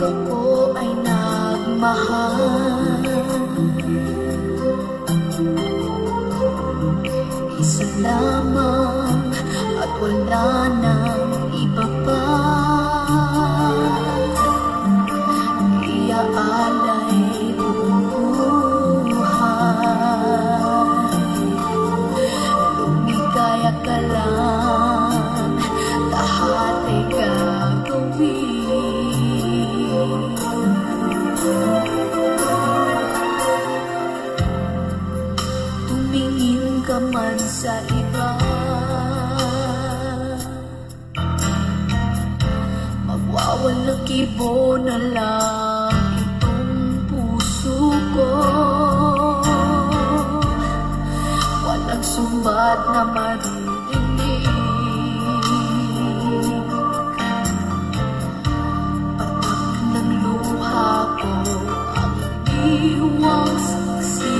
ako ay nagmahal, isa lamang at wala nang iba pa. Iaalay buong buhay, lumigaya ka lang, lahat ay gagawin. Tumingin ka man sa iba, magwawalang kibo na lang itong puso ko. Walang sumbat na maririnig, patak ng luha ko ang iniwang saksi.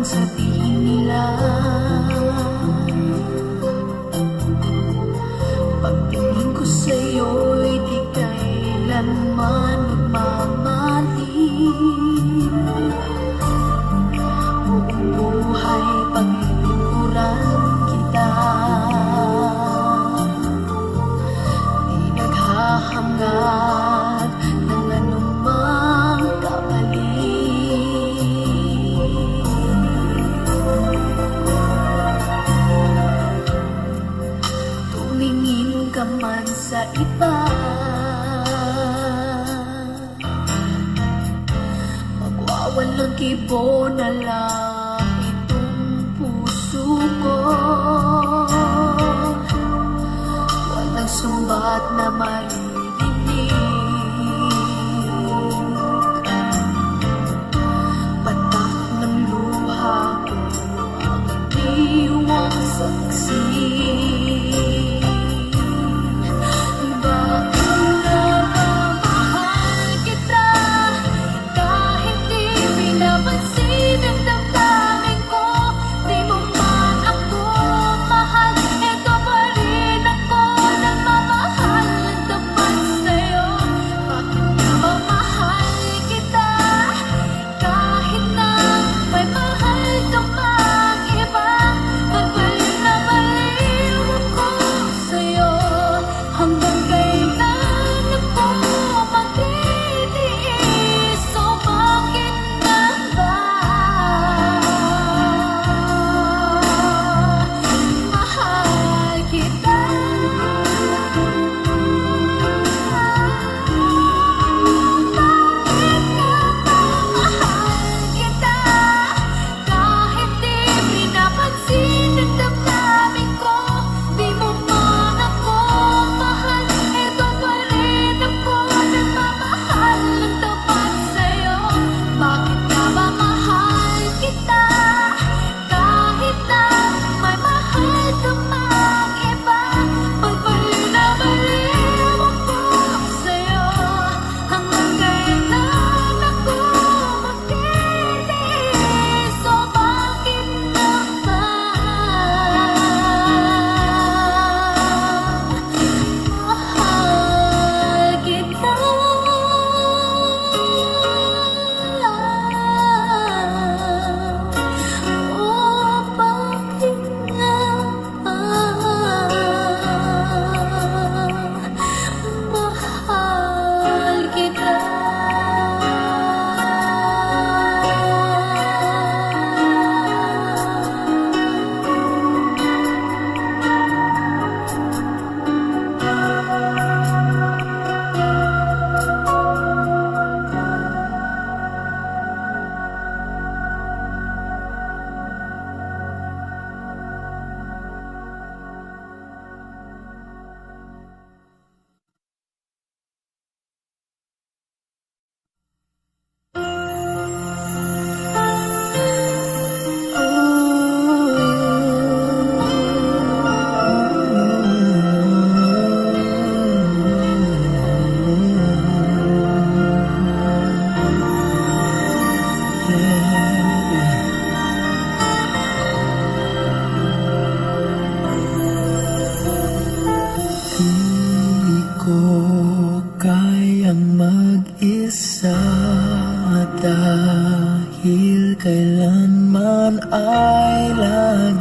Sabihin nila, pagtingin ko sa'yo'y di kailanman nagmamali. Buong buhay paglilingkuran kita, di naghahangad ng anumang kamali. Tumingin ka man sa iba, magwawalang kibo na lang itong puso ko. Walang sumbat na maririnig, patak ng luha ko ang iniwang saksi.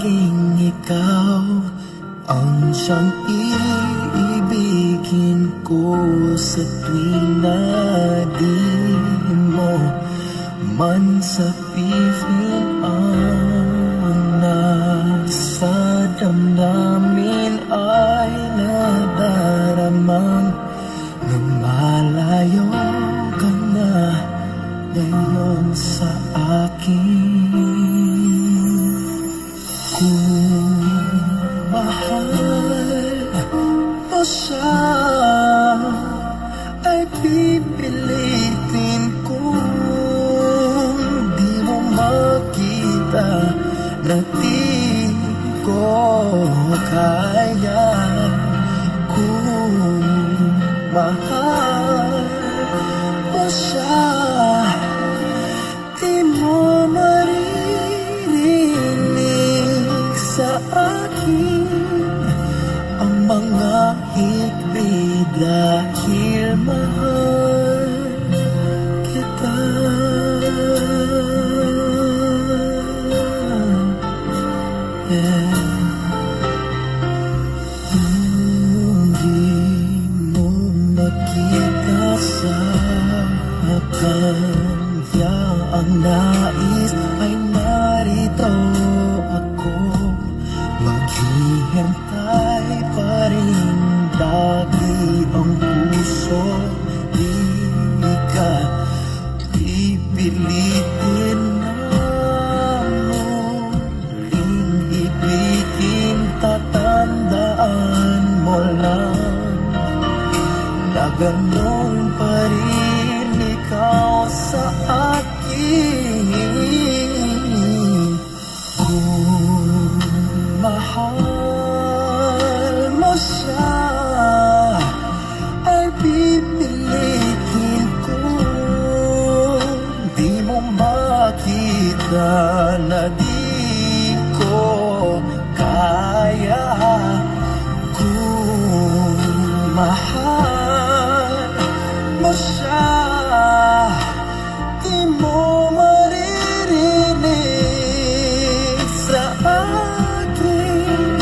maaaring ikaw ang siyang iibigin ko sa tuwing na di mo man sa piling ang nasa damdamin ay nadaramang lumalayo ka na ngayon sa akin. Kung mahal mo siya ay pipilitin kong di mo makita na di ko kaya. Kung mahal mo siya, di mo maririnig sa akin ang mga hikbi dahil mahal kita. Hindi mo makita sa kanya ang nais ay narito ako. Maghihintay pa rin lagi ang puso. Di ka pipilitin na muling ibigin. Tatandaan mo lang na ganon pa rin ikaw sa akin. Kung mahal mo siya ay pipilitin ko. Di mo makita na di ko kaya. Kung mahal mo siya, di mo maririnig sa akin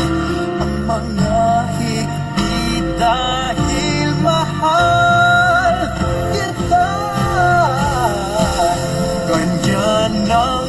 ang mga hikbi dahil mahal kita. Ganyan ang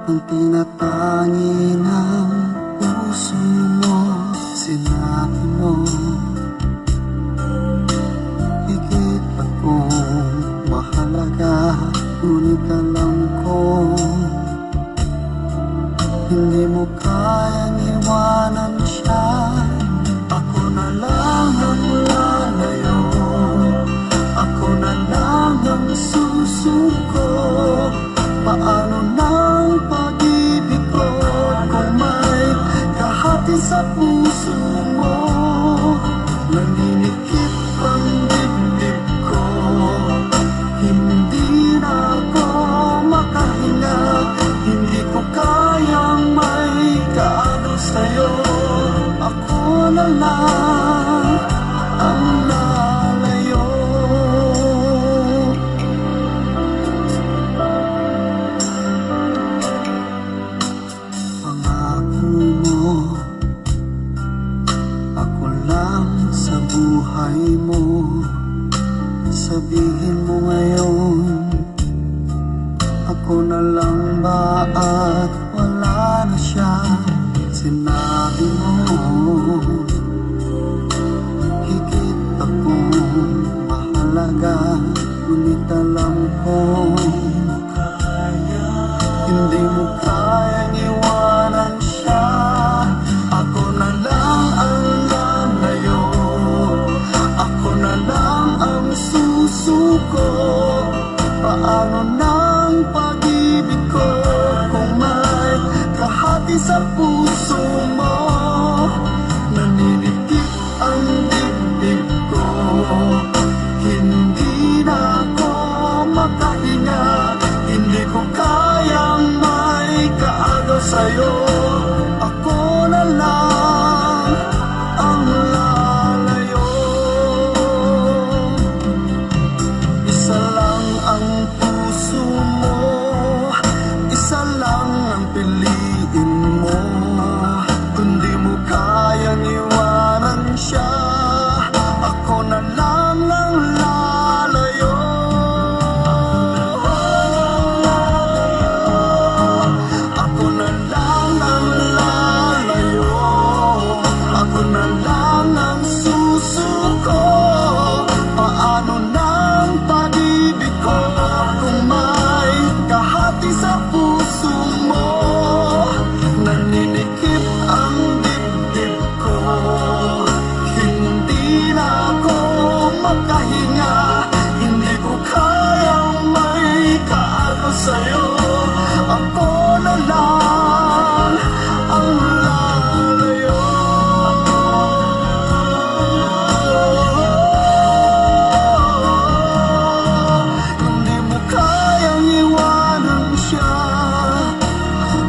Ang tinatangi ng puso mo, sinabi mo. Higit pa kong mahalaga, ngunit alam ko hindi mo kayang iwanan siya. Ako na lang ang lalayo, ako na lang ang susuko. Paano nang pag-ibig ko kung may kahati sa puso mo? Naninikip ang dibdib ko, hindi na ako makahinga. Hindi ko kayang may kaano sa'yo. Ako na lang ang lalayo. Pangako mo, ako lang sa buhay mo. Sabihin mo ngayon, ako na lang ba at wala na siya? Sinabi mo, higit akong mahalaga, ngunit alam ko hindi mo kayang iwanan siya. Ako na lang ang lalayo, ako na lang ang susuko. Paano nang pag-ibig ko kung may kahati sa puso mo? Naninikip ang dibdib ko, hindi na ako makahinga. Hindi ko kayang may kaagaw sa'yo. Ako na lang ang lalayo. Isa lang ang puso mo, isa lang ang piliin mo. Kung di mo kayang iwanan siya, ako na lang ang lalayo. Ako na lang ang lalayo, ako na lang ang susuko. Paano nang pag-ibig ko kung may kahati sa puso mo? Naninikip ang dibdib ko, hindi na ako makahinga. Hindi ko kayang may kaano sa'yo. Ako na lang ang lalayo. Hindi mo kayang iwanan siya.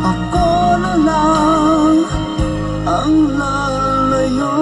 Ako na lang ang lalayo.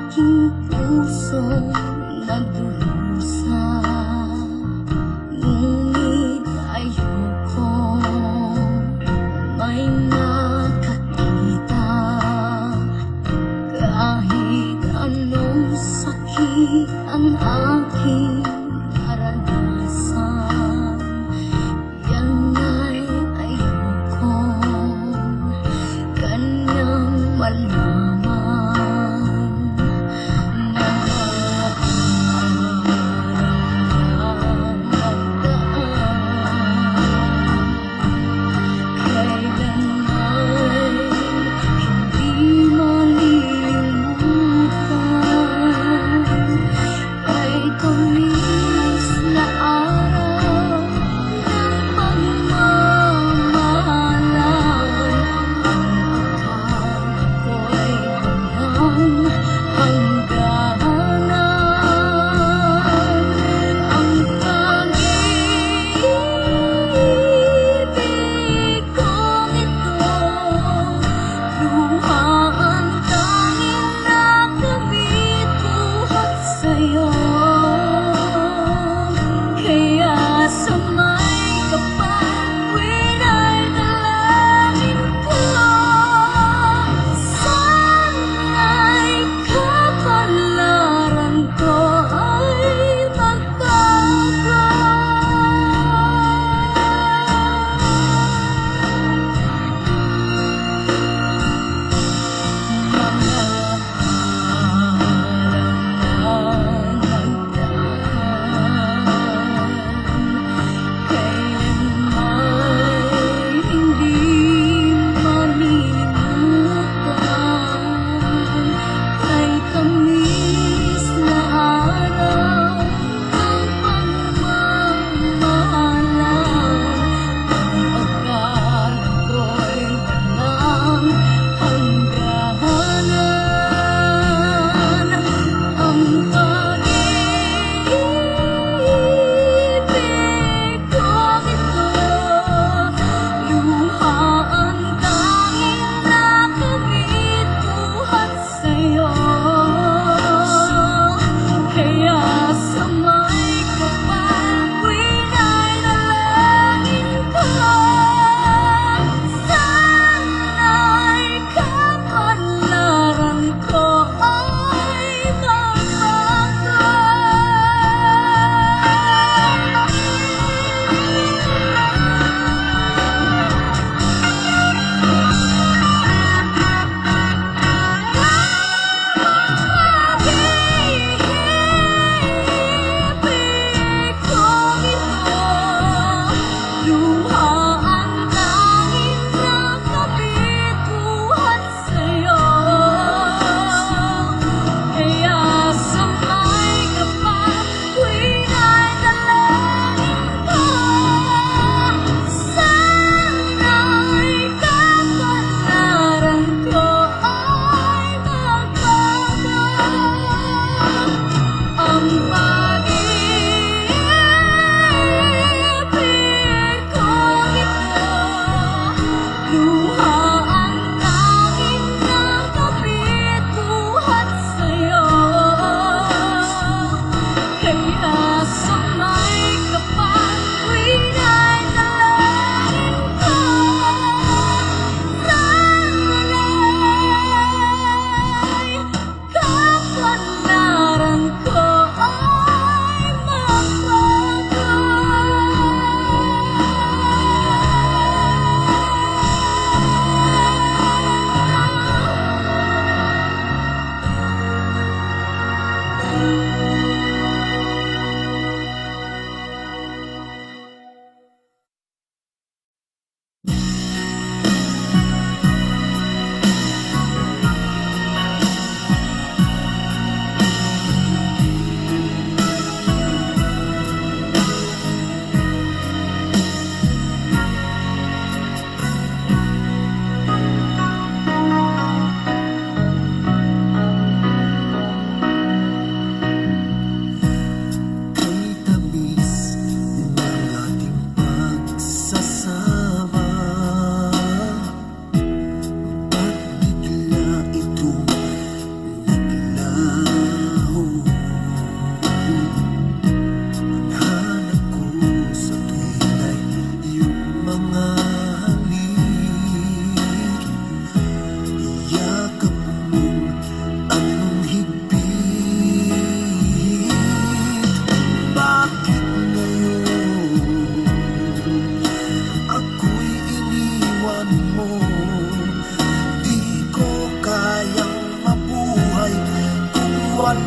aking pusong nagdurusa. Ngunit ayoko may nakakita, kahit anong sakit ang aking naranasan. Yan ay ayoko kanyang malaman. Kailanman hindi malilimutan, kahit kami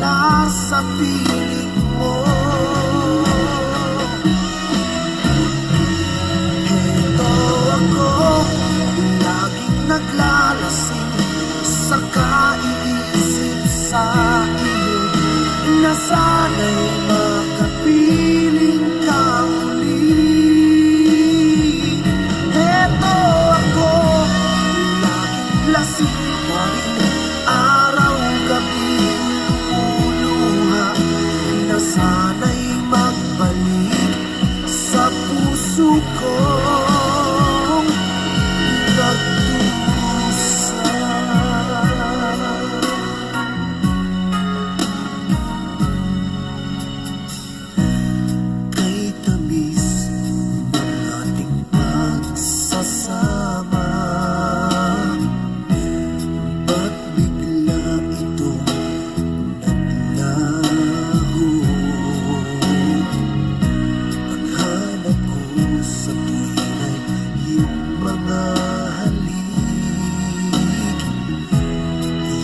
wala sa piling mo. Ito ako, laging naglalasing sa kaiisip sa iyo, na sana'y makapiling ka muli. Ito ako, laging lasing pa rin, araw-gabi lumuluha, na sana'y magbalik sa puso kong nagdusa. Kay tamis ng ating pagsasama, ba't bigla itong naglaho? Ang hanap ko sa tuwin ay iyong mga halik,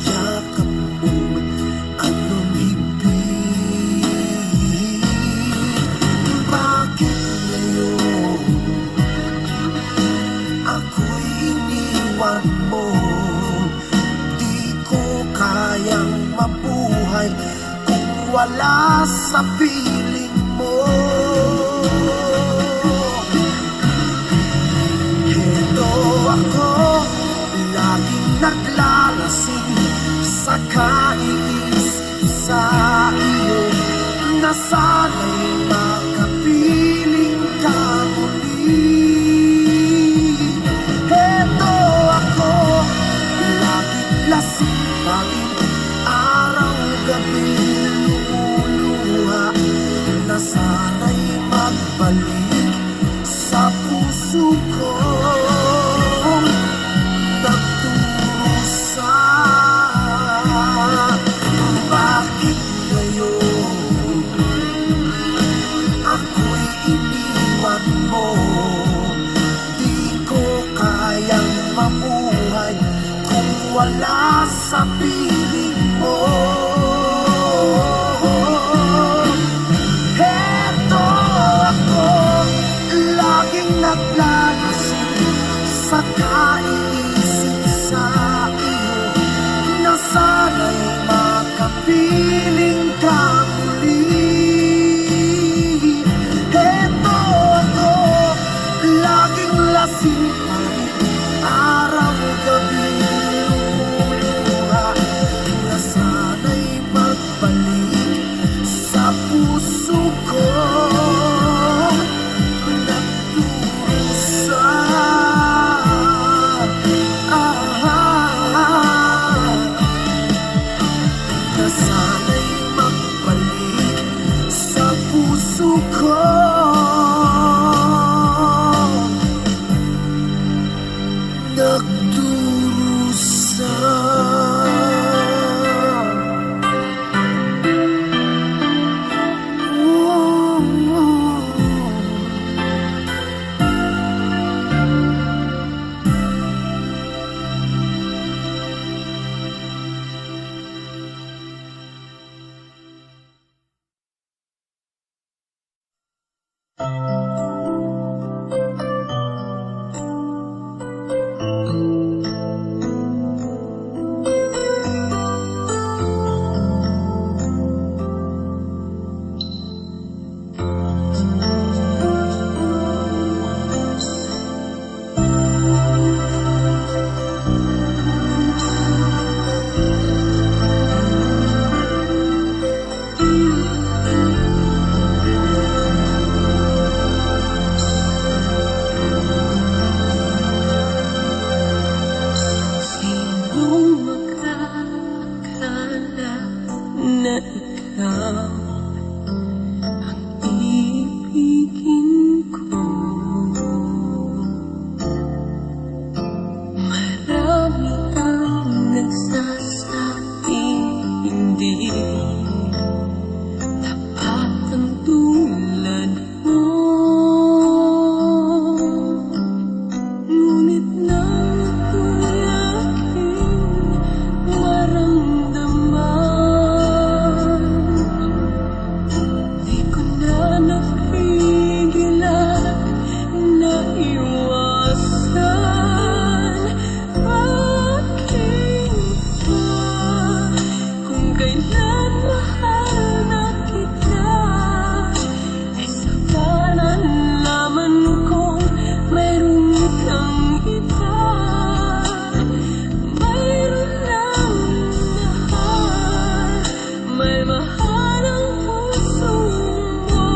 yakap mo anong hibig. Bakit ngayon ako'y iniwan mo? Di ko kayang mabuhay kung wala sa piling mo. Ito ako, laging naglalasing sa kaiisip sa iyo, na sana'y makapiling ka muli. Ito ako, laging lasing pa rin, araw-gabi lumuluha, na sana'y magbalik sa puso kong nagdusa. Bakit ngayon ako'y iniwan mo? Di ko kayang mabuhay kung wala sa piling mo. Eto ako, laging naglalasing sa kaiisip sa iyo, na sana'y makapiling ka muli. Eto ako, laging lasing pa rin, araw-gabi lumuluha, na sana'y magbalik sa puso ko nagdusa. Na sana'y magbalik sa puso ko nagdusa. ay mahal ang puso mo.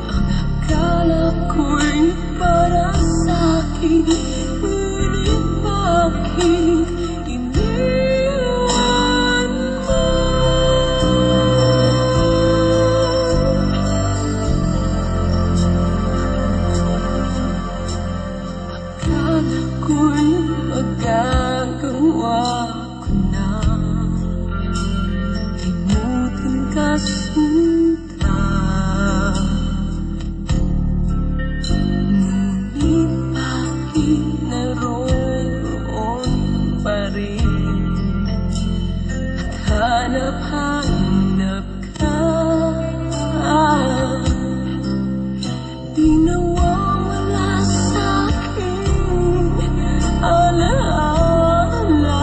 Ang akala ko'y para sa'kin, ngunit bakit iniwan mo? Akala ko'y magagawa ko na limutin ka, sinta. Ngunit bakit naroon pa rin at hanap-hanap ka? Di nawawala sa'king alaala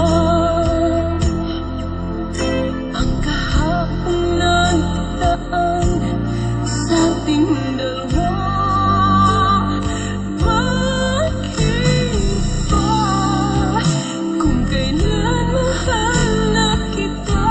ang kahapon na nagdaan sa ating dalawa. Bakit ba kung kailan mahal na kita,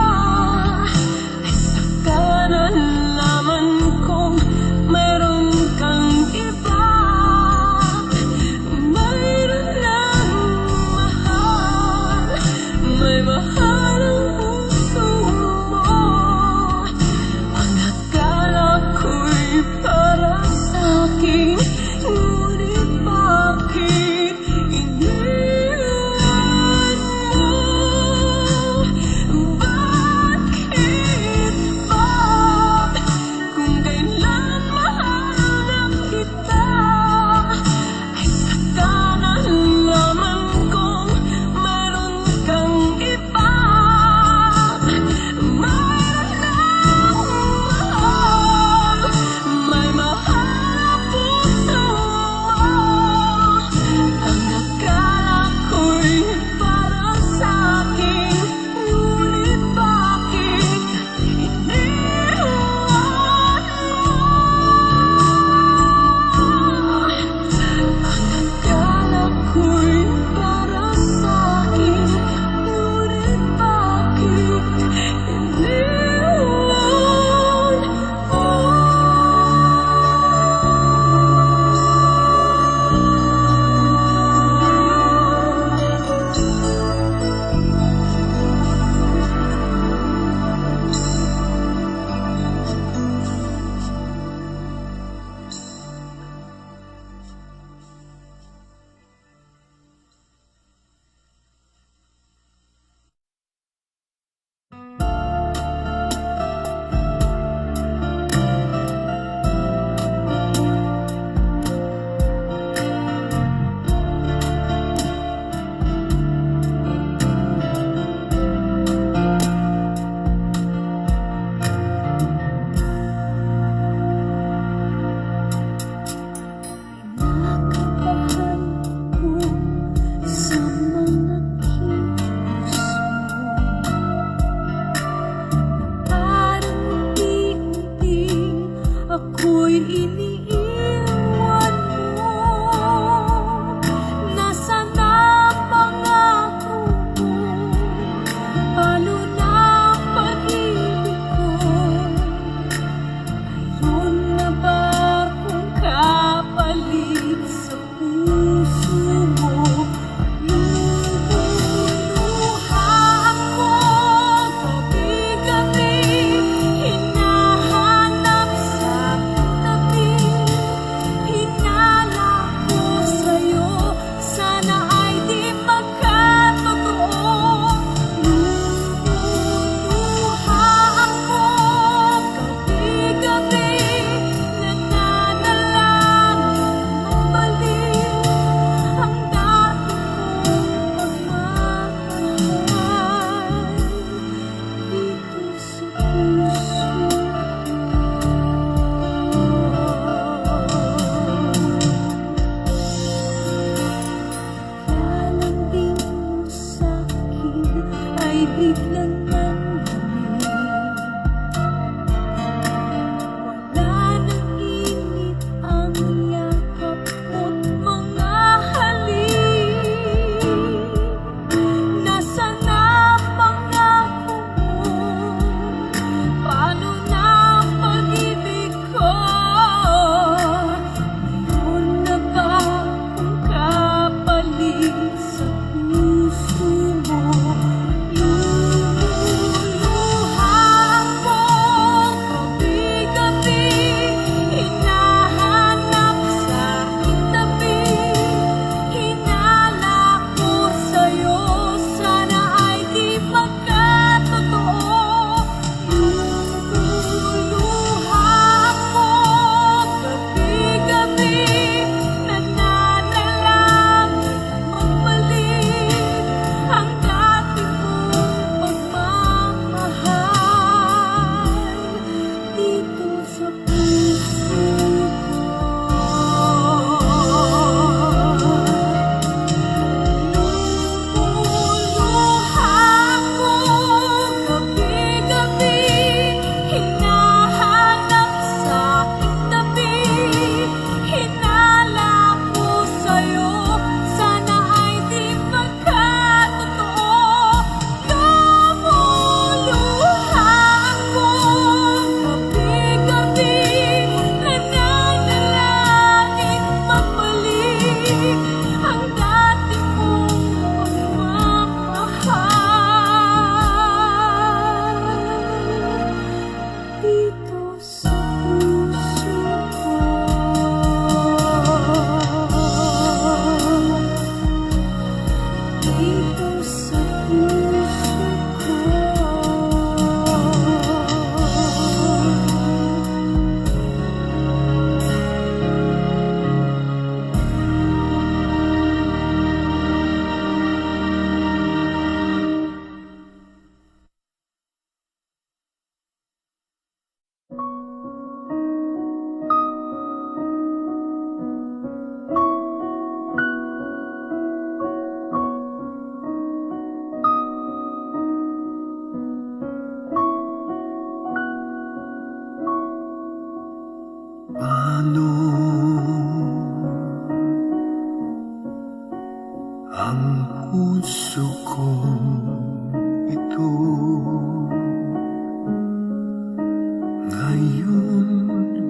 Ngayon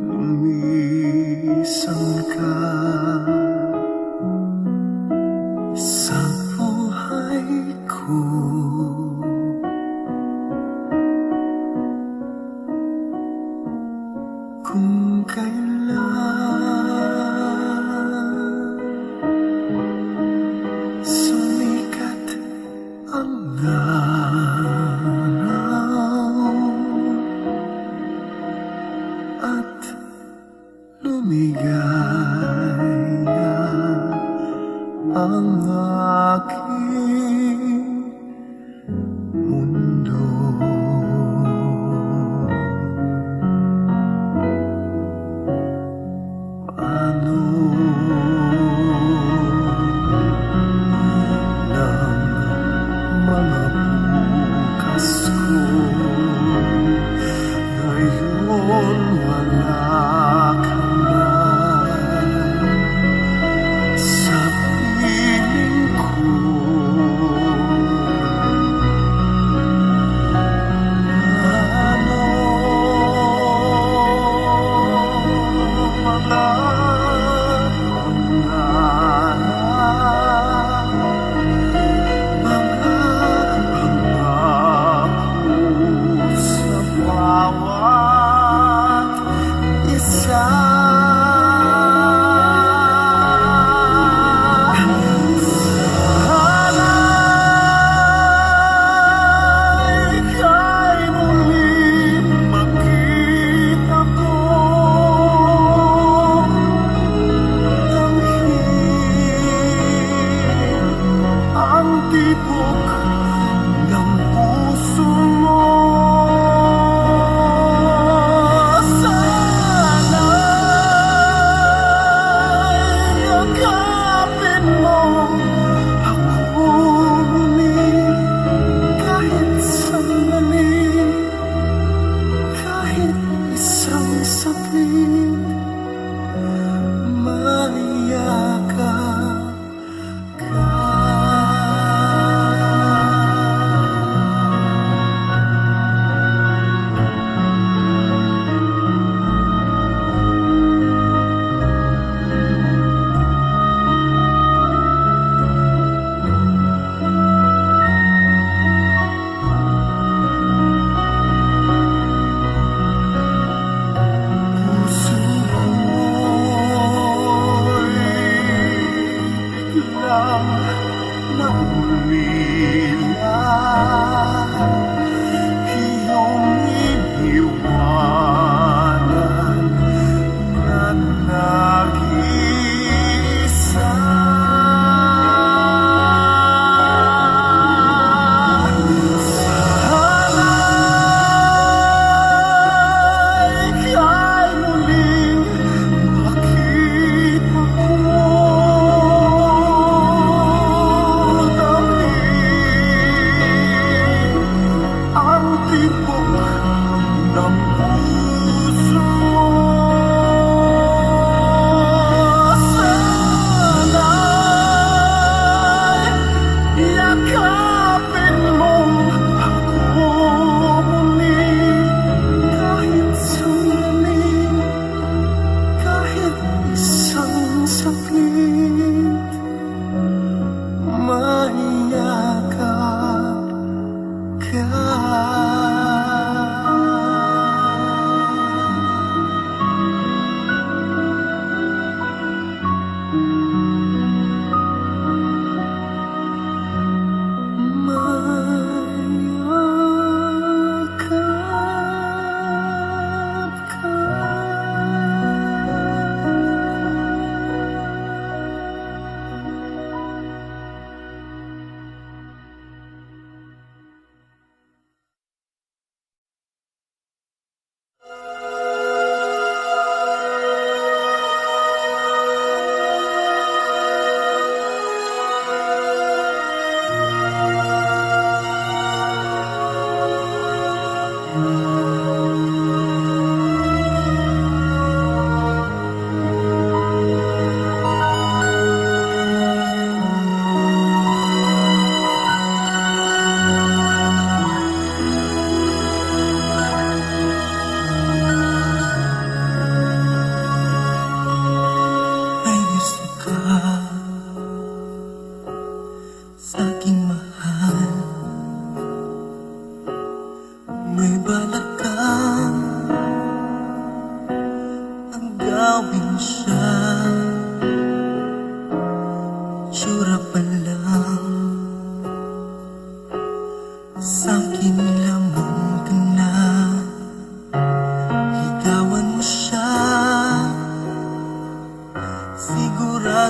lumisan ka sa buhay ko. Kung kailan sumikat ang araw at lumigay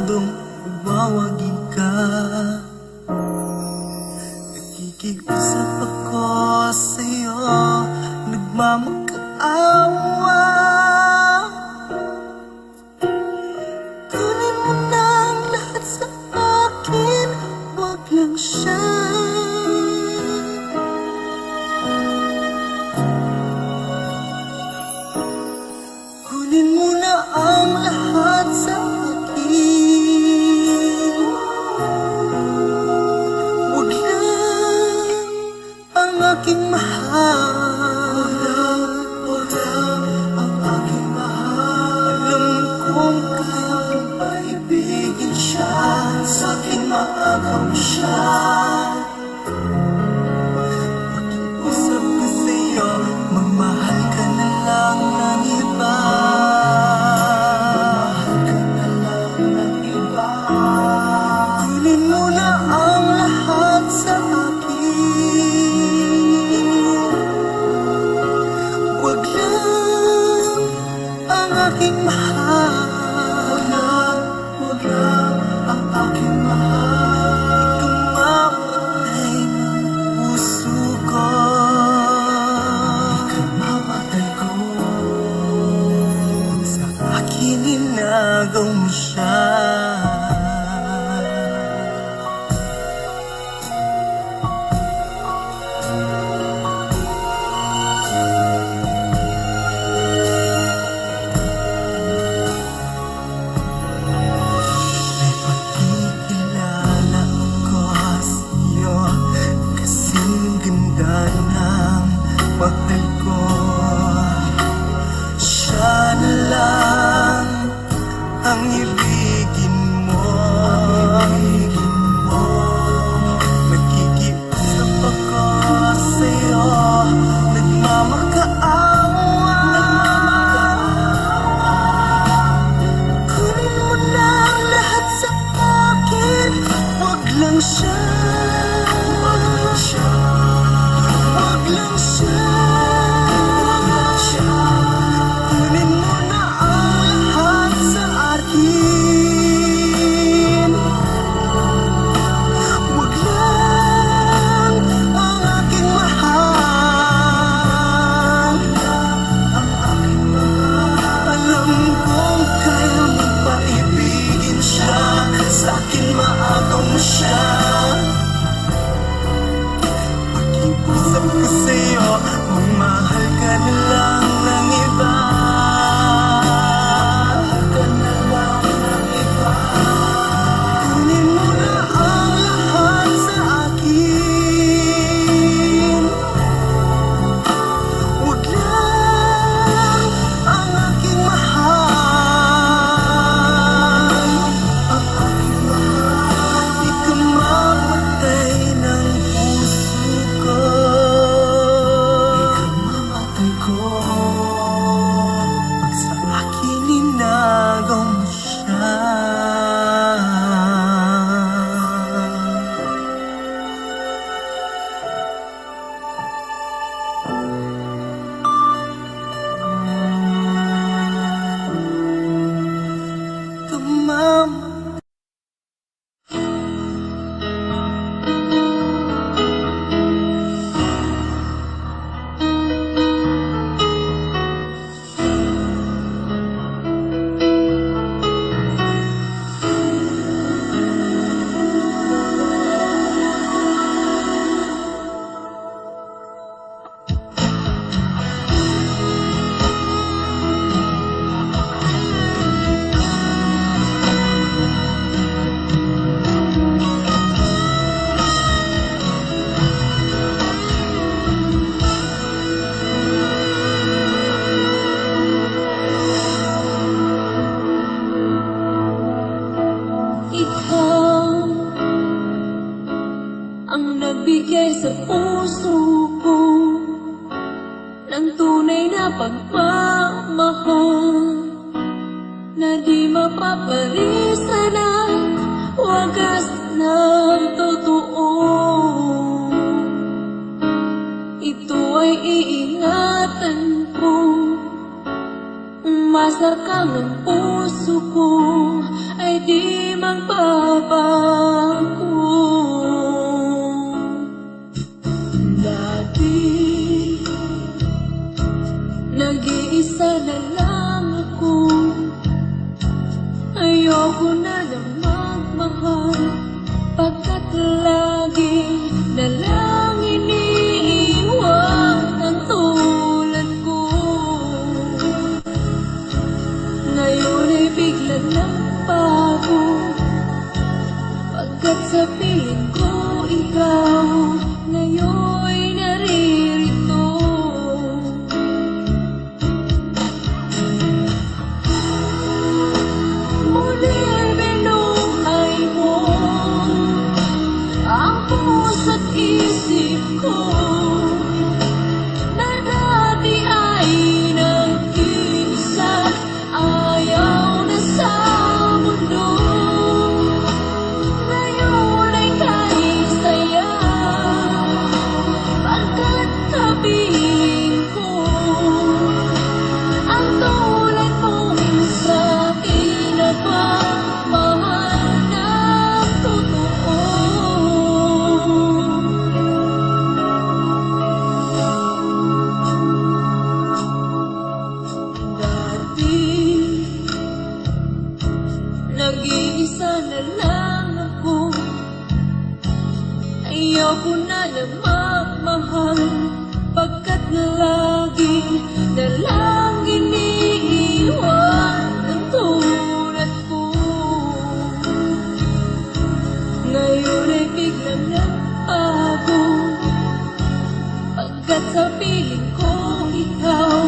siguradong magwawagi ka. Nakikiusap ako sa'yo, nagmamakaawa. Kunin mo na ang lahat sa akin, wag lang siya. Kunin mo na ang lahat sa akin, wag lang ang aking mahal. Wag lang ang aking mahal. Alam kong kaya kong paibigin siya, sa aking maagaw siya. Pakiusap ko sa'yo, magmahal ka na lang ng iba. Kunin mo na ang lahat sa akin, wag lang ang aking mahal. Wag lang ang aking mahal. Ikaw mamatay ng puso ko, ikaw mamatay ko. Sa akin inagaw mo siya. May pagkikilala ako sa'yo, kasing ganda ng pagdal ko. Siya na lang ang ibigin mo. Nakikiusap ako sa'yo, nagmamakaawa. Kunin mo na ang lahat sa akin, wag lang siya. Wag lang siya. Wag lang siya. Wag lang siya. Kunin mo na ang lahat sa akin, wag lang ang aking mahal. Ang aking mahal. Alam kong kaya mo paibigin siya, sa akin maagaw mo siya. Pakiusap ko sa'yo, magmahal ka na lang ng iba. Kunin mo na ang lahat sa akin, wag lang ang aking mahal. Ang aking mahal. Ikaw mamatay ng puso ko, ikaw mamatay ko. Pag sa akin inagaw mo siya. Tumama. Ikaw ang nagbigay sa puso ko ng tunay na pagmamahal, na di mapapalisan ang wagas ng totoo. Ito ay iingatan ko, umasa kang ang puso ko ay ay di magbabago. Dati, nag-iisa na lang ako. Ayoko na lang magmahal, pagkat lagi na lang iniiwan ang tulad ko. Ngayon ay bigla ng bago, pagkat sa piling ko ikaw ngayon naririto. Muli binuhay mo ang puso't isip ko, na dati ay nag-iisa, ayaw na sa mundo. Ngayon ay kahit saya, pagkat kapiling ko ang tulad mong sa'kin na pagmahal ng totoo. Dati, nag-iisa na lang ako. Ayoko na lang magmahal, pagkat lagi na lang iniiwan ang tulad ko. Ngayon ay biglang nagbago, pagkat sa piling ko ikaw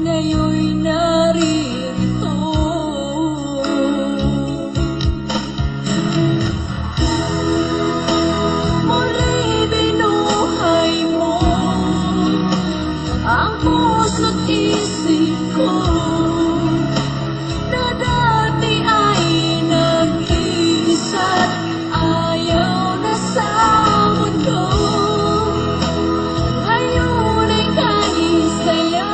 ngayon'y naririto. Muli binuhay mo ang puso't isip ko, na dati ay nag-iisa, ayaw na sa mundo. Ngayon ay kahit saya,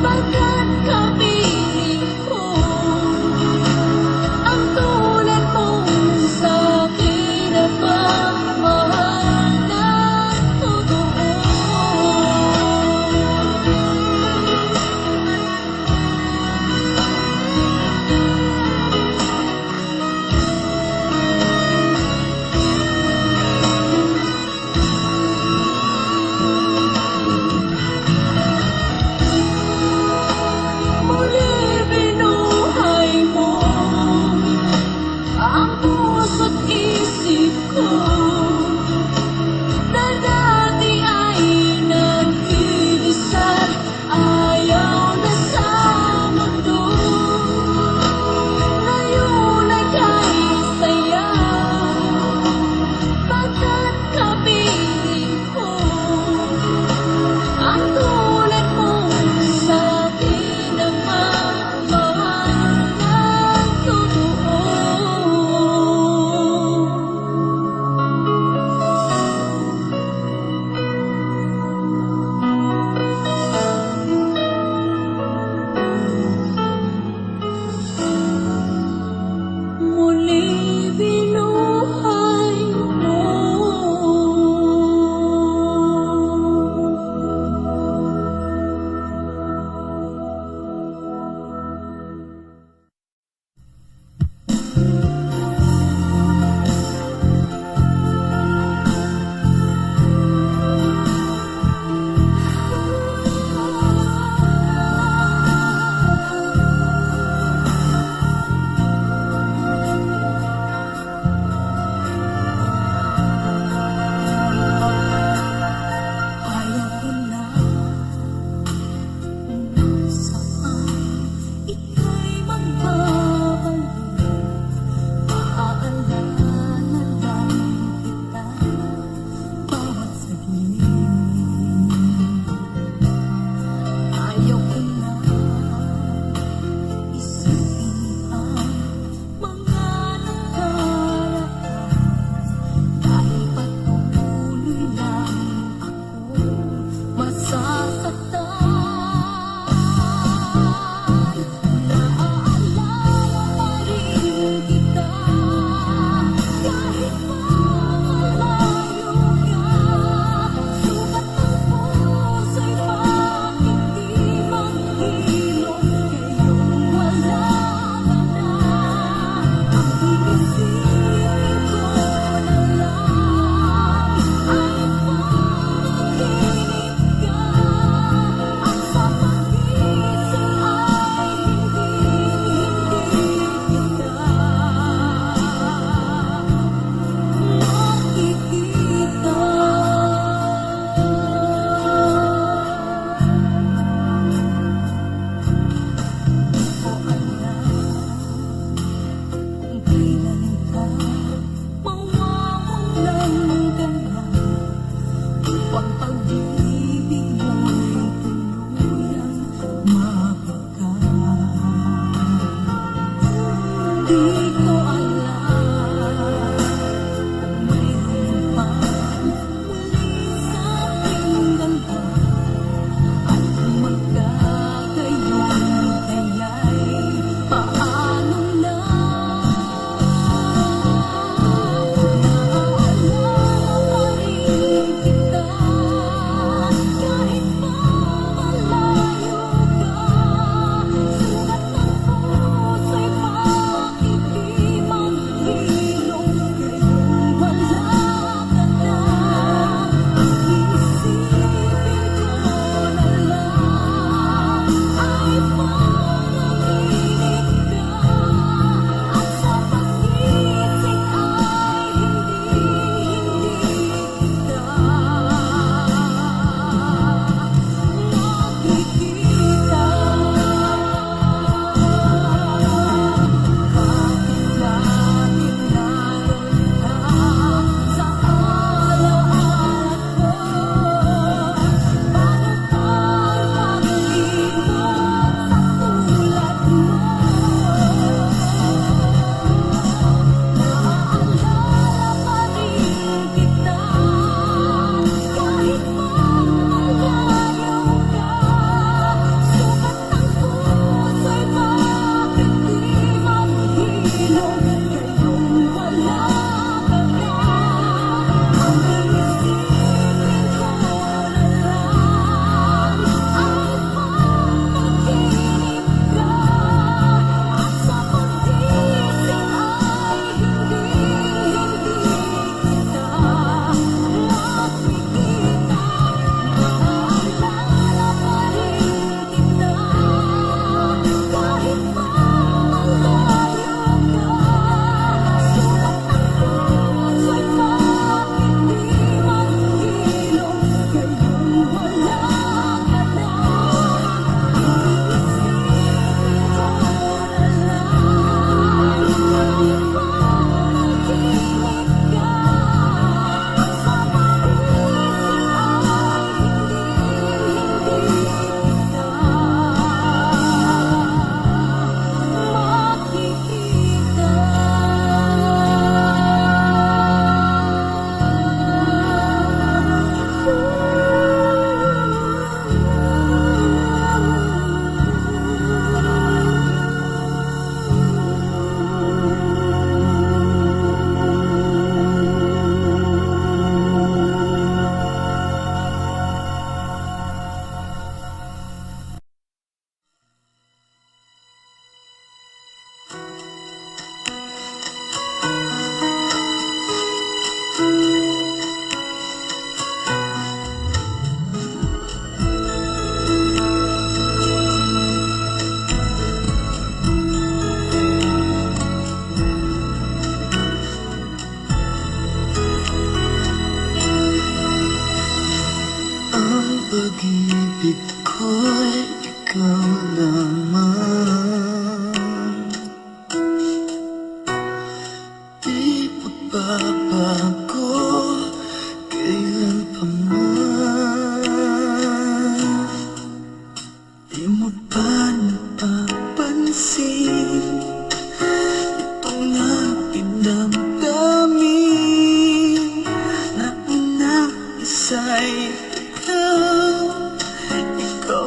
pagkat kapiling ko ang tulad mong sa'kin na pagmahal ng totoo.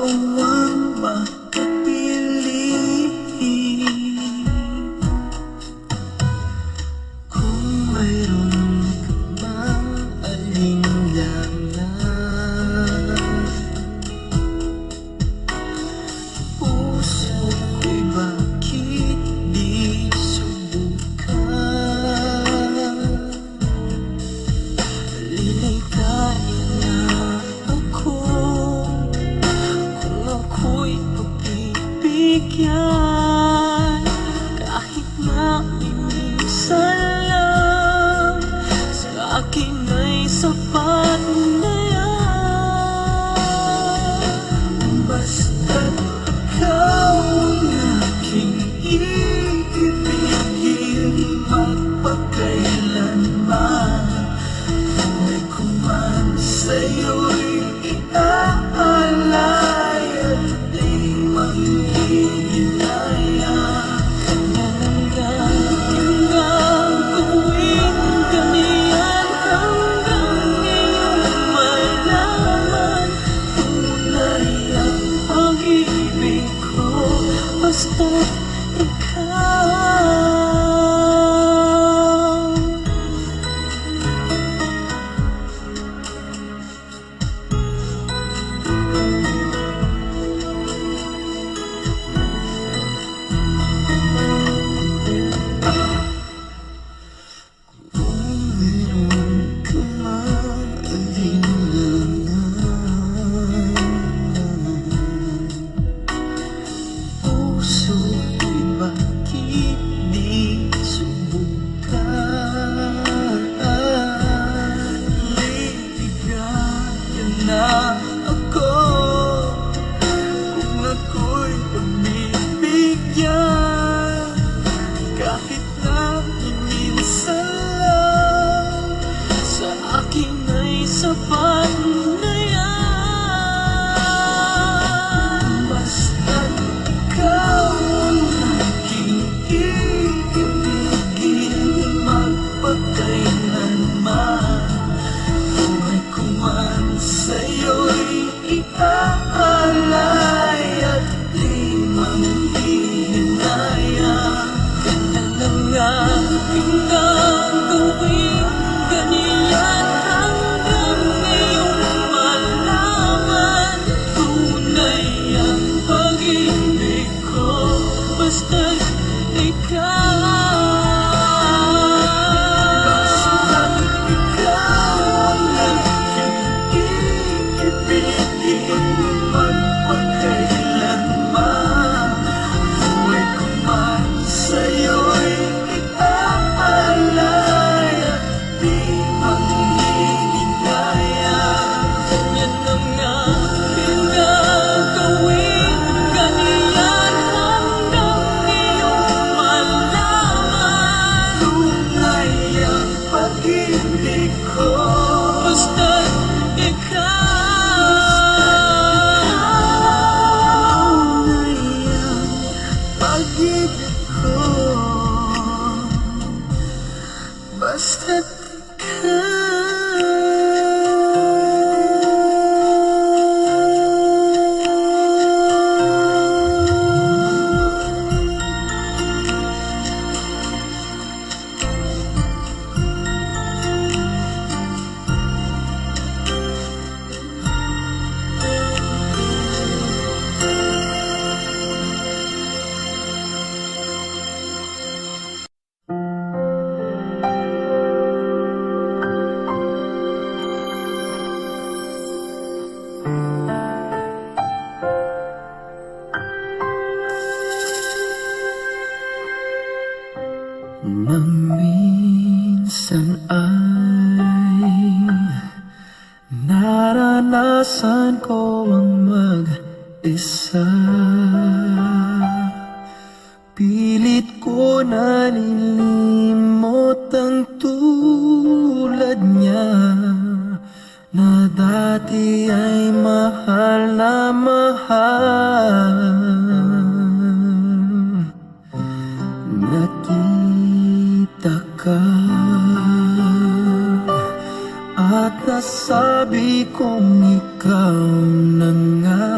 ikaw ang makapili. Kung mayroon ka bang alinlangan, puso ko'y bakit di subukan? Liligaya na ako kung ako'y pagbibigyan, kahit na minsan lang sa akin ay sapat na yan. Basta't ikaw ang aking iibigin, magpakailanman. Buhay ko man sa'yo'y iaalay at di manghihinaya. Hanggang tuwing ganyan, hanggang iyong malaman tunay ang pag-ibig ko, basta't ikaw. Kung meron ka mang alinlangan, puso'y bakit di subukan? Liligaya na ako kung ako'y pagbibigyan, kahit na minsan lang sa akin ay sapat na yan. Basta't ikaw ang aking iibigin, magpakailanman. Buhay ko man sa'yo'y iaalay at di manghihinaya. Hanggang gawin ganyan, hanggang iyong malaman tunay ang pag-ibig ko, basta't ikaw. Basta't ikaw ang aking iibigin, magpakailanman. Buhay ko man sa'yo'y iaalay at di manghihinaya. Yan na nga pinagawin ganyan, hanggang iyong malaman tunay ang pag-ibig ko, basta't ikaw. Tunay ang pag-ibig ko, basta't nang minsan ay naranasan ko ang mag-isa. Pilit ko na nilimot ang tulad niya, na dati ay mahal na mahal. Nakita ka at nasabi kong ikaw na nga.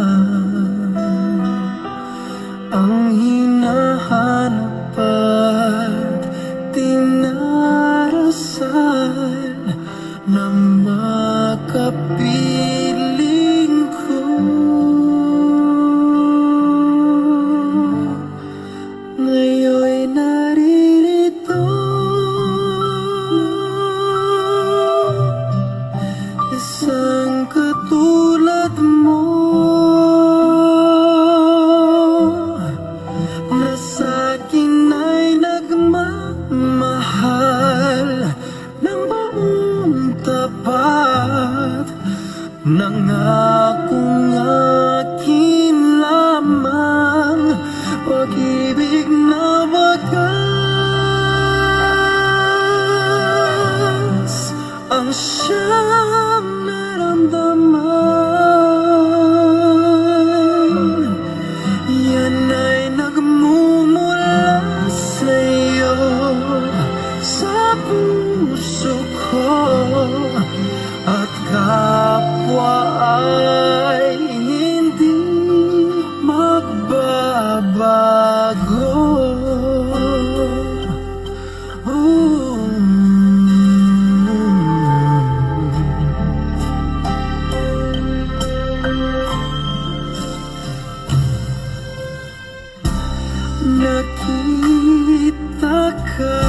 nakita ka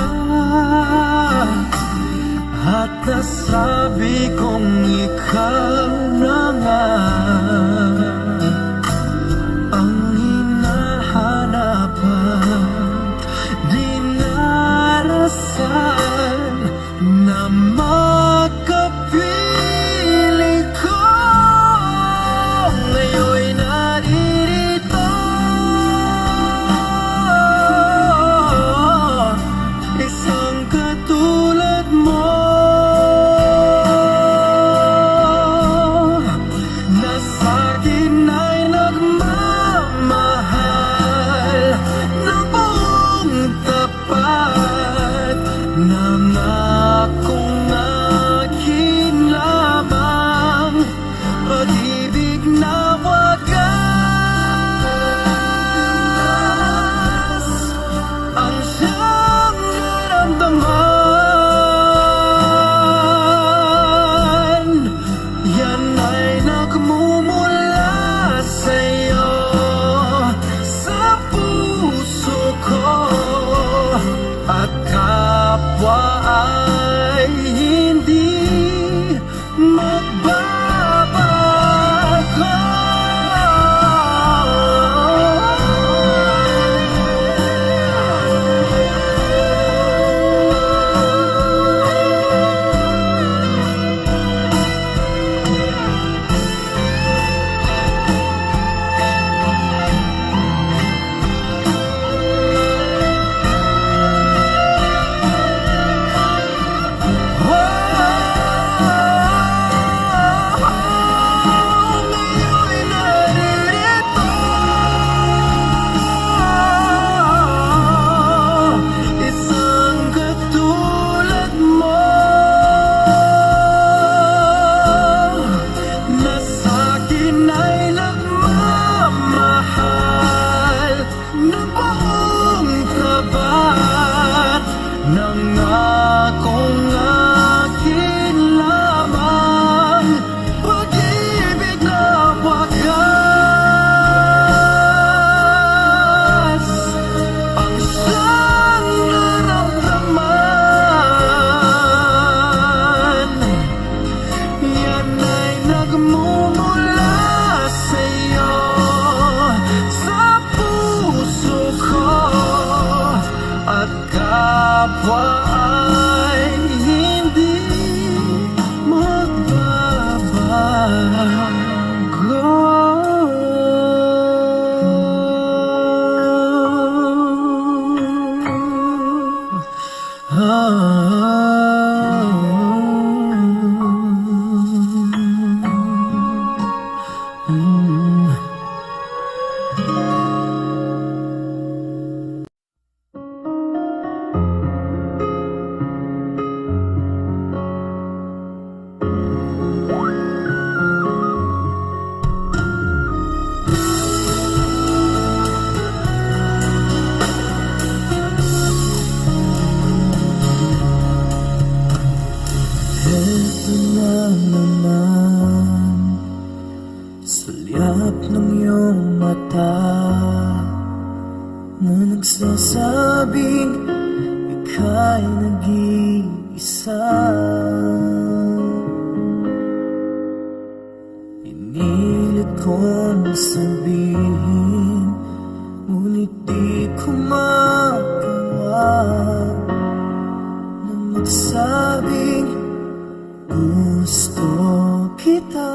at nasabi kong ikaw na nga ang hinahanapan, dinarasan na makapiling ko. Ngayon'y naririto, isang katulad mo na sa'kin ay nagmamahal ng buong tapat, nangakong akin lamang pag-ibig na wagas ang siyang naramdaman. Yan ay nagmumula sa'yo, sa puso ko, at kapwa ay hindi magbabago. Ngayon'y naririto, isang katulad mo na sa'kin ay nagmamahal ng buong tapat, nangakong akin lamang pag-ibig na wagas ang siyang naramdaman. Yan ay nagmumula sa'yo, sa puso ko, at kapwa ay hindi magbabago. Eto na naman, sulyap ng iyong mata na nagsasabing ika'y nag-iisa. Pinilit kong sabihin, ngunit di ko magawa na magsabing gusto kita.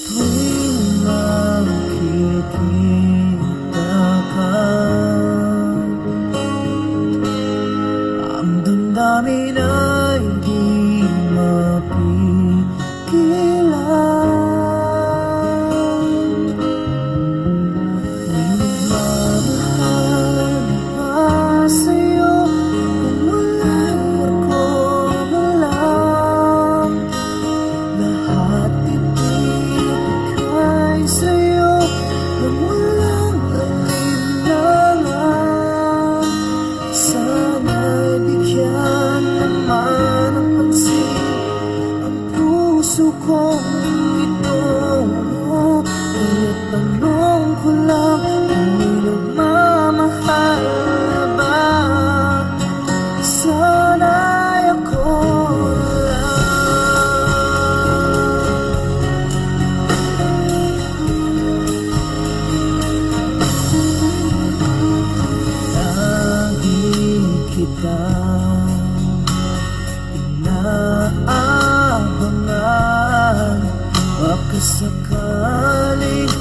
Tuwing makikita ka, ang damdamin ay di mapigilan. Minagmamahal pa sa'yo kung walang ako na lang. Lahat ibigay sa'yo nang walang alinlangan. Sana'y bigyan naman ng pansin ang puso kong ito. tanong ko lang kung may nagmamahal ba? Sana'y ako kitang inaabangan. Baka sakaling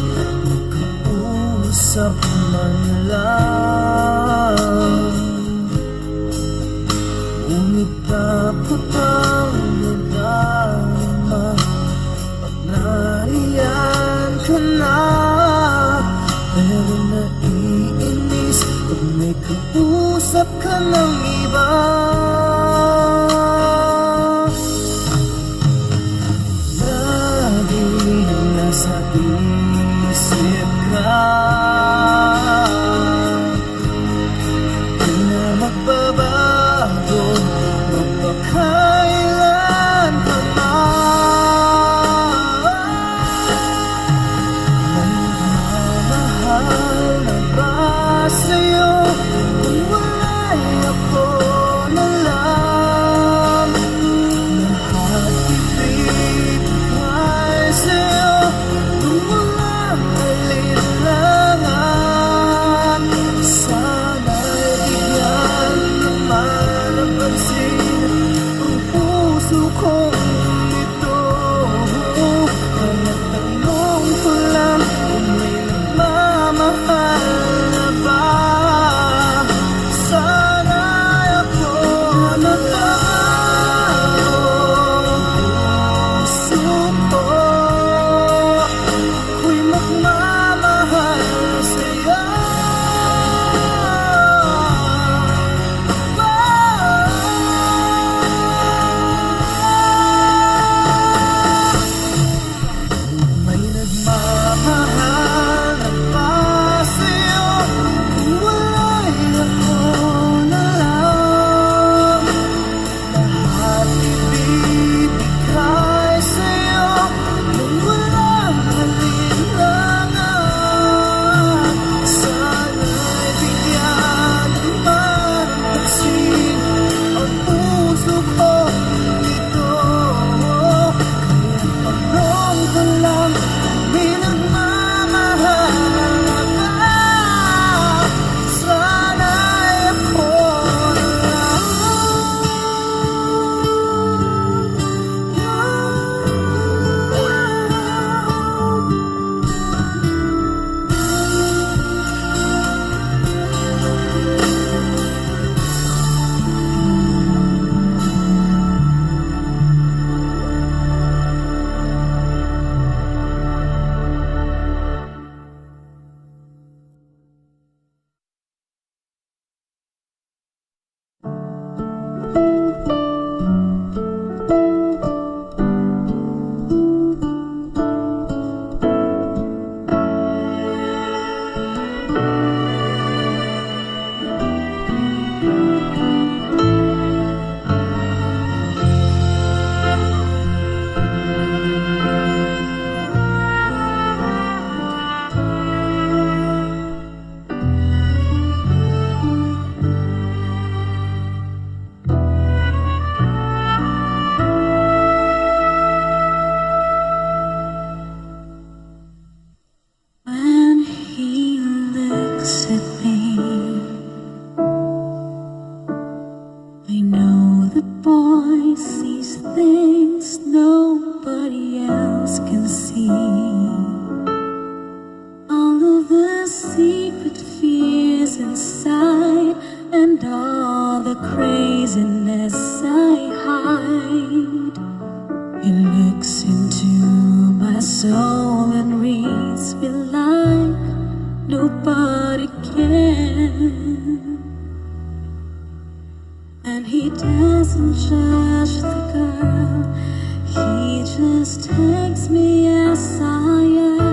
makausap man lang, ngunit dapat ang nadama pag nariyan ka na. Pero naiinis pag may kausap ka ng iba. Laging nasa isip ka, di na magbabago magpakailan pa man. Mahal na ba sa'yo kung wala'y ako na lang? Lahat ibibigay sa'yo kung walang alinlangan. Sana'y bigyan naman ang pansin ang puso kong ito. Kaya tanong ko lang kung may nagmamahal na ba? Sana'y ako na lang. Puso ko ako'y magmamahal sa'yo. May nagmamahal na ba sa'yo kung wala'y ako na lang? Lahat ibibigay sa'yo kung walang alinlangan. Sana'y bigyan naman ng pansin ang puso kong ito. Kaya tanong ko lang kung may nagmamahal na ba? Sana'y ako na lang. When he looks at me, I know the boy sees things nobody else can see. All of the secret fears inside and all the craziness I hide. He looks into my soul and reads me like nobody can. And he doesn't judge the girl, he just takes me as I am.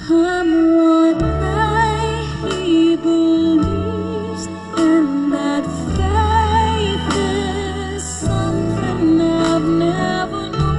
I'm one way he believes, and that faith is something I've never known.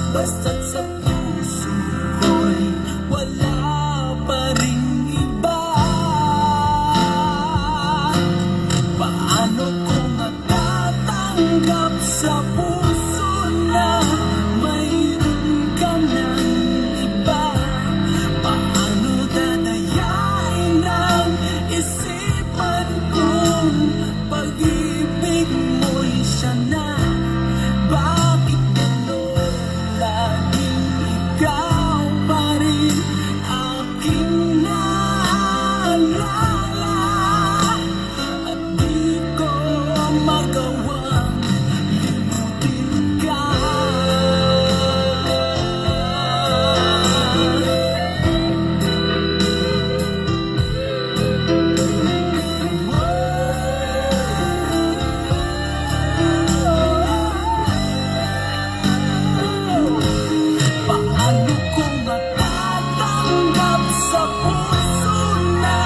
Basta't sa puso ko'y wala pa ring iba. Paano ko matatanggap sa puso na mayroon ka ng iba? Paano dadayain ang isipan kung pag-ibig mo'y siya na? Bakit gano'n laging ikaw pa rin aking naalala? At di ko magawang limutin ka. Paano ko matatanggap sa puso na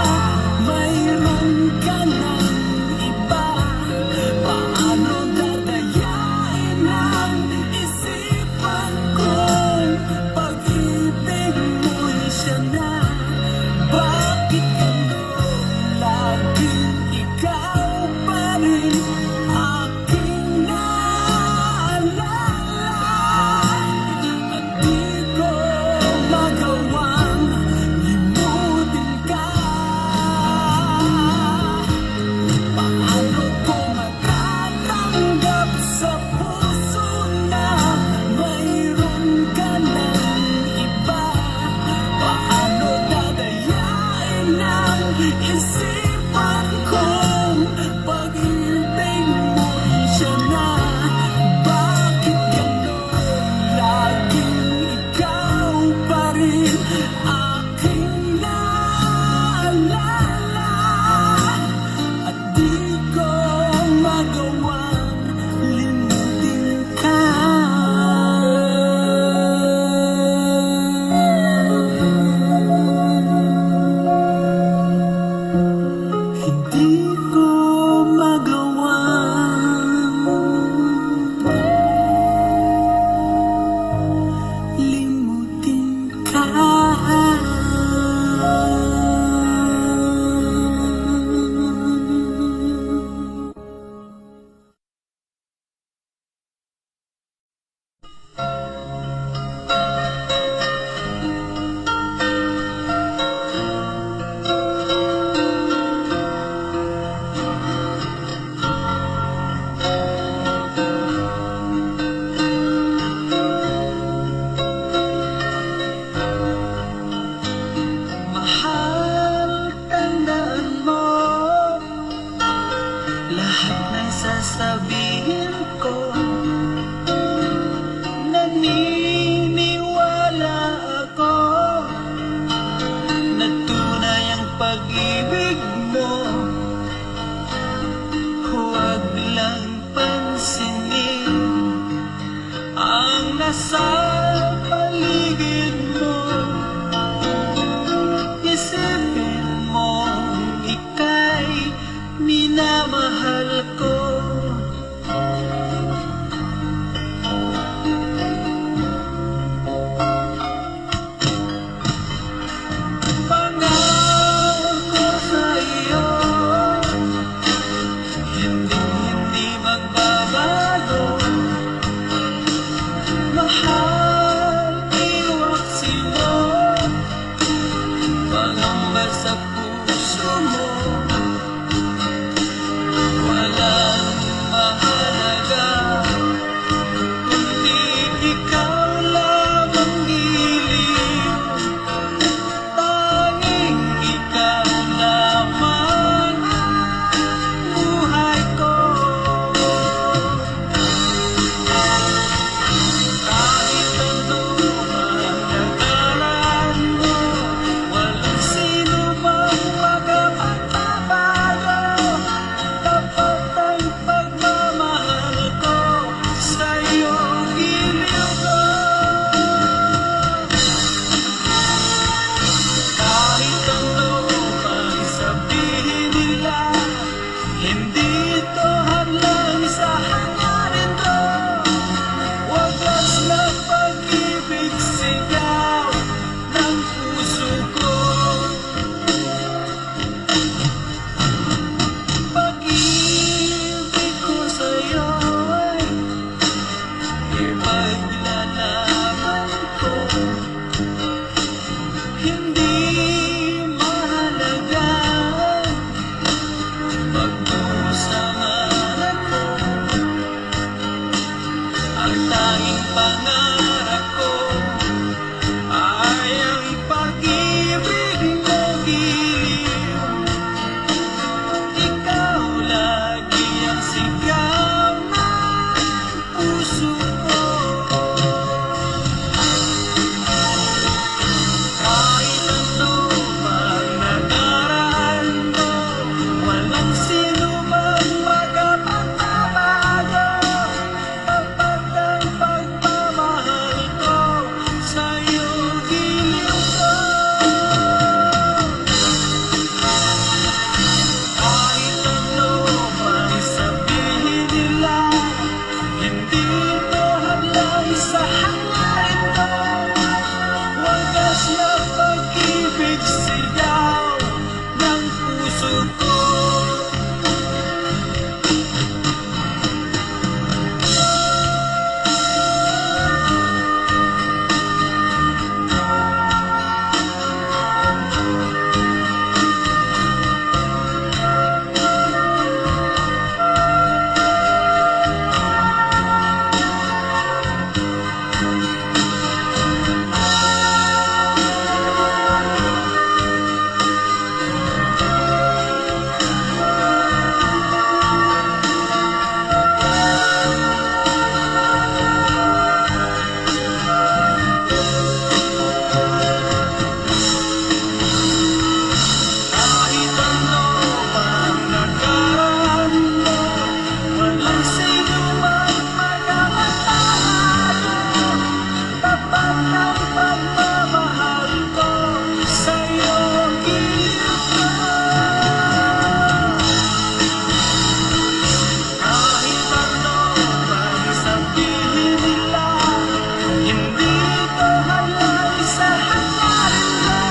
mayroon ka ng iba? Paano dadayain ang isipan kung pag-ibig mo'y siya na? Bakit gano'n laging ikaw pa rin aking naalala? At di ko magawang limutin ka. Paano ko matatanggap sa puso na mayroon ka ng iba? Paano dadayain ang isipan kung pag-ibig mo'y siya na? Bakit gano'n laging ikaw pa rin aking naalala? At di ko magawang limutin ka. Hindi ko magawang limutin ka. Mahal, tandaan mo lahat ng sasabihin ko. Naniniwala ako na tunay ang pag-ibig mo. Huwag lang pansinin ang nasa paligid mo. Isipin mo ika'y minamahal ko. Pangako sa iyo, hindi magbabago. Mahal, iwak pangarap ko ay ang pag-ibig mo giliw. Ikaw lagi ang sigaw ng puso ko. Kahit ano pang nakaraan mo, walang sino mang magpapatabago. Tapat ang pagmamahal ko sa'yo, giliw ko. Kahit ano pang sabihin nila, hindi ito hadlang sa hangarin ko. Wagas na pag-ibig, sigaw ng puso ko. Kahit ano pang nakaraan mo, walang sino man magpapatabago. Tapat ang pagmamahal ko sa'yo, giliw ko. Kahit ano pang sabihin nila, hindi ito hadlang sa hangarin ko.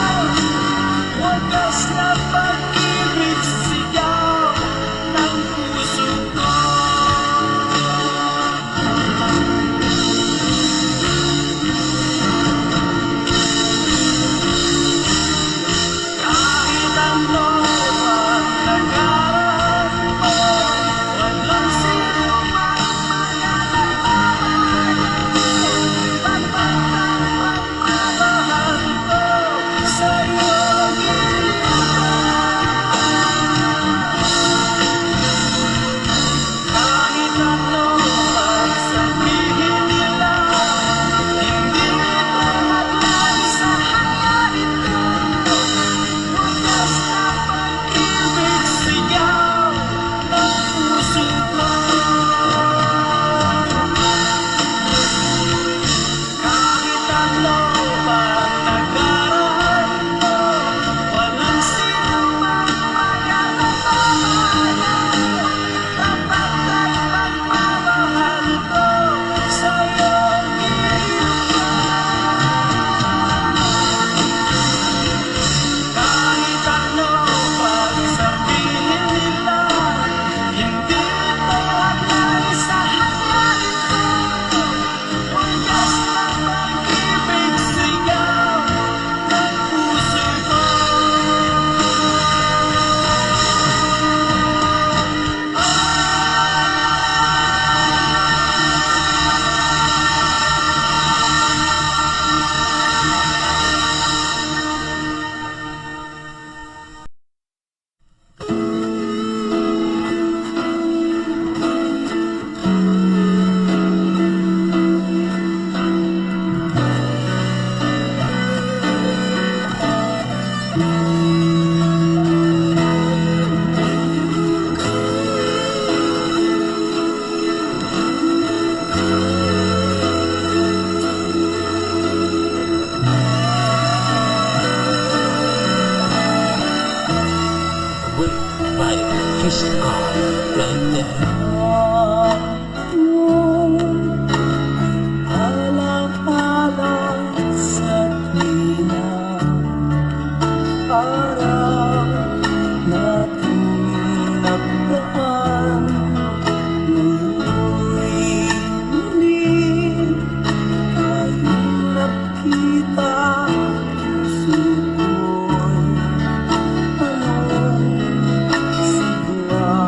Wagas na pag-ibig, sigaw ng puso ko. Kahit ano pang nakaraan mo, walang sino mang magpapatabago. Tapat ang pagmamahal ko sa'yo, giliw ko. Kahit ano pang sabihin nila, hindi ito hadlang sa hangarin ko. Wagas na pag-ibig, sigaw ng puso ko. Kahit ano pang nakaraan mo, walang sino mang magpapatabago. Tapat ang pagmamahal ko sa'yo, giliw ko. Kahit ano pang sabihin nila, hindi ito hadlang sa hangarin ko. Wagas na pag-ibig, sigaw ng puso ko. Wait, by Fish Art, right there. Alang-alang sa tuwina, araw na tuwing nagdaan, ngayon muli tayong nakita. Puso ko'y anong sigla.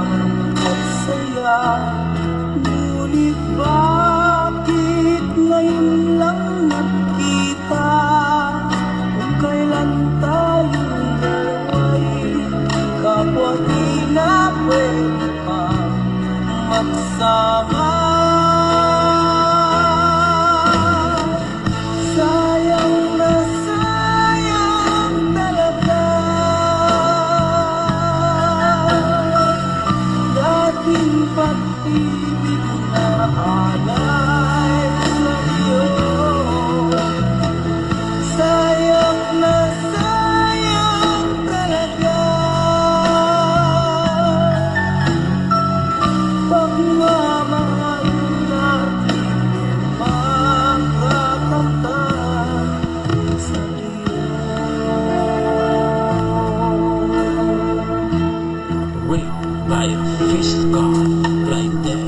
ngayon lang nagkita, kung kailan tayong dalawa'y kapwa di na pwede pa magsama. Sayang na sayang talaga dating pag-ibig na alay sa iyo. Sayang na sayang talaga pagmamahal natin magkakamtan sa iyo. Real by Fish God right there.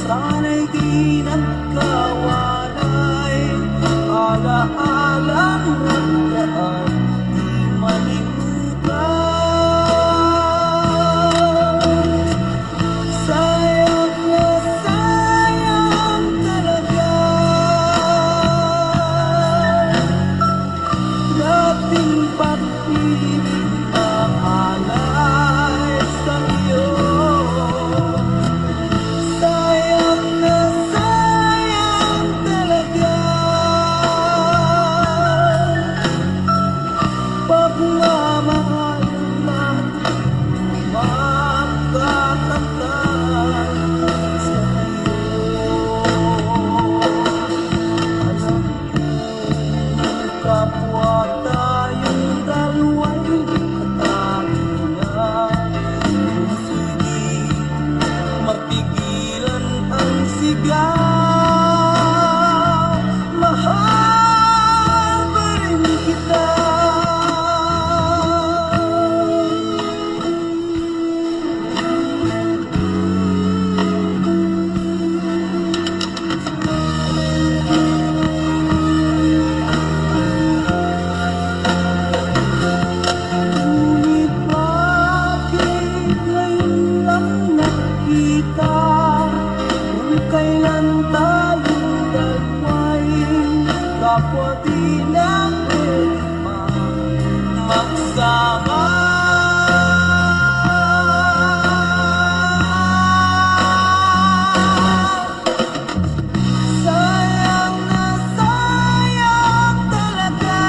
Sana'y di nagkawalay, ala-alang nagdaan, di malimutan. Sayang na sayang talaga dating pag-ibig na alay sa iyo. Sayang na sayang talaga pagmamahal natin magkakamtan sa iyo. Alam ko kapwa tayong dalawa'y katangin na, hindi mapigilan ang sigaw. Mahal pa rin kita. Ngunit bakit ngayon lang nakita, kung kailan tayong dalawa'y kapwa di na pwede pa magsama. Sayang na sayang talaga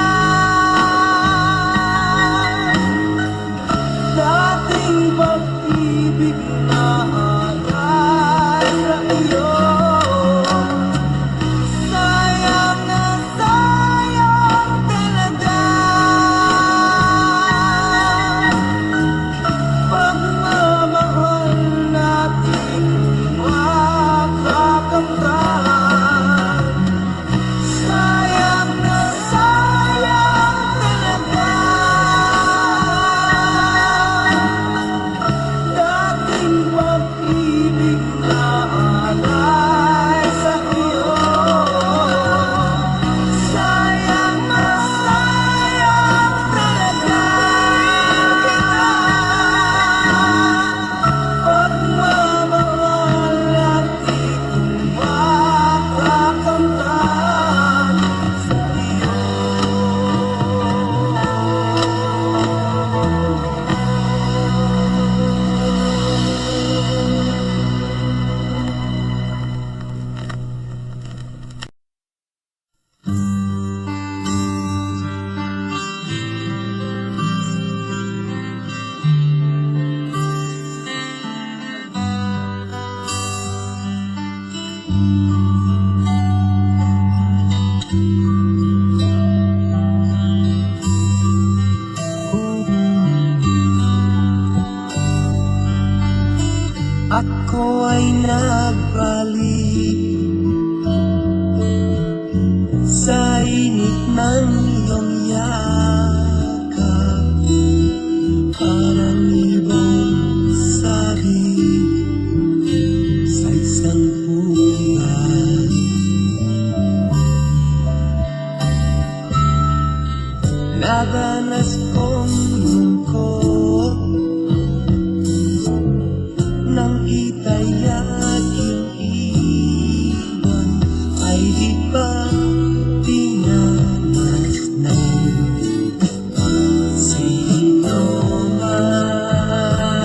dating pag-ibig na alay sa iyo. Sayang na sayang talaga pagmamahal natin magkakamtan. Sayang na sayang talaga dating pag Ako ay nagbalik sa init ng iyong yakap, parang ibong sari sa isang buwan. Nadanas kong lungkot nang ika'y aking iwan, ay di ba pinanasnan sino man.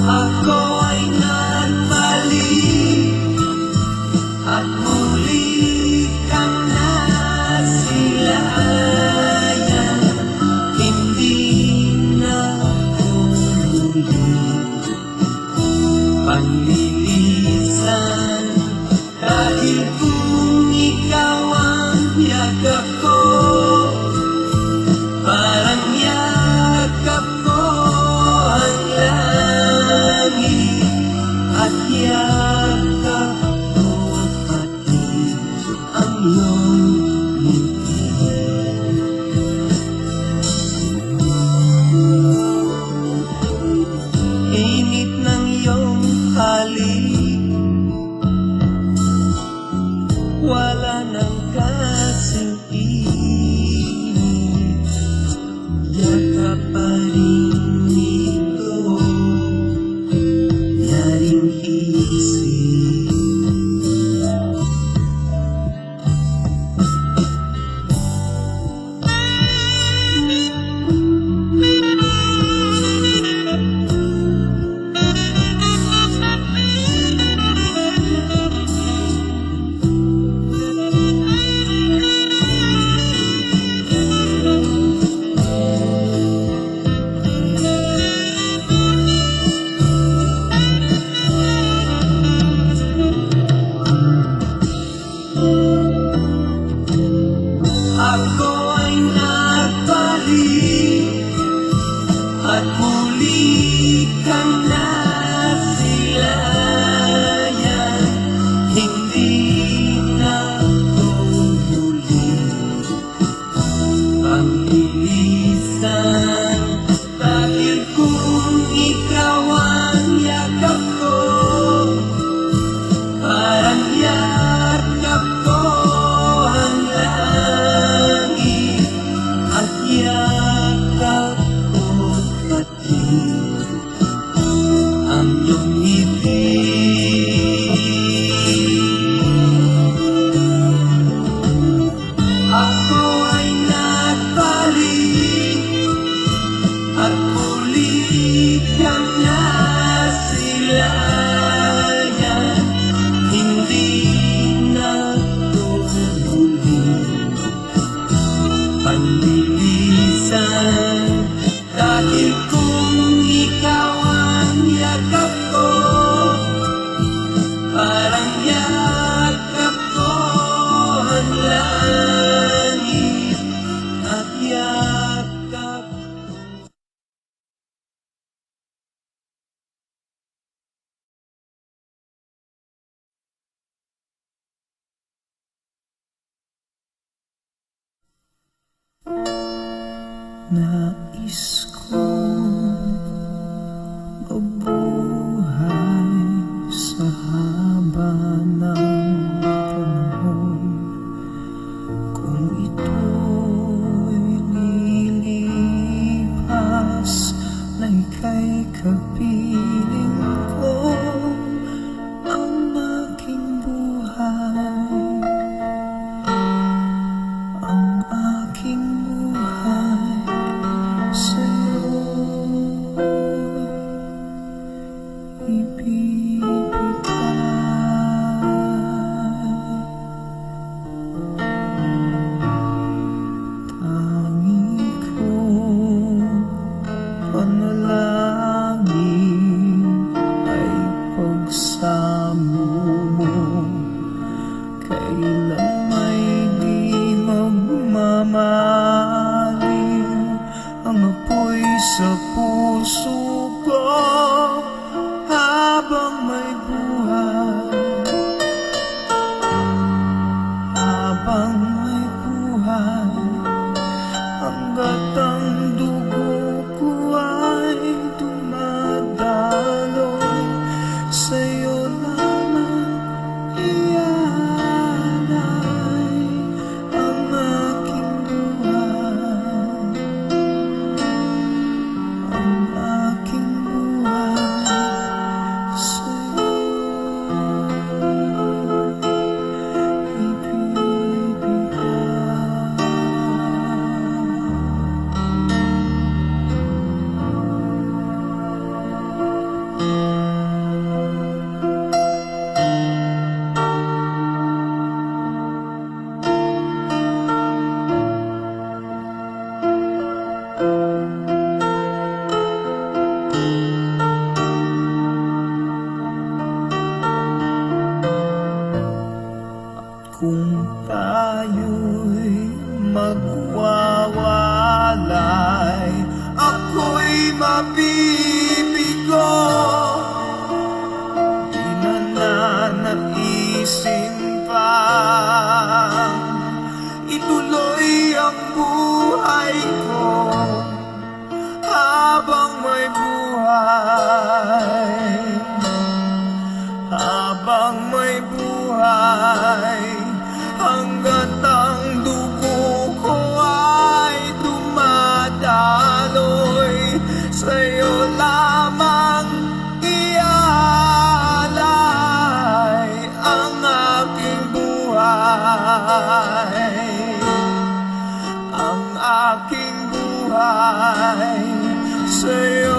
Ako ay nagbalik at muli kang nasilayan. Hindi na ulit panglilisan, dahil kung ikaw ang yakap ko, parang yakap ko ang langit, at yakap ko pati ang iyong ngiti. Init ng iyong halik, wala nang kasing init. Yakap pa rin ito, yaring isip. Ako ay nagbalik at muli kang nasilayan. Hindi na ulit panglilisan, dahil kung ikaw ang yakap ko, parang yakap ko ang langit, at yakap ko pati ang iyong ngiti. Ako ay nagbalik at muli kang nasilayan. Hindi na ulit panlilisan, dahil kung ikaw ang yakap ko, parang yakap ko ang langit, at yakap ko. Nais kong mabuhay sa haba ng panahon, kung ito'y lilipas na ika'y kapiling ko. Ang aking buhay, ang aking buhay sa'yo pagsamo mo, kailan may mamahalin ang apoy sa puso ko habang may buhay. Habang may buhay, hanggat ang dugo ko ay dumadaloy, sa'yo lamang ialay ang aking buhay. Ang aking buhay sa'yo kung tayo'y magwawalay, ako'y mabibigo. Di na nanaisin pang ituloy ang buhay ko habang may buhay. Habang may buhay, hanggat ang dugo ko ay dumadaloy, sa'yo lamang ialay ang aking buhay. Ang aking buhay sa'yo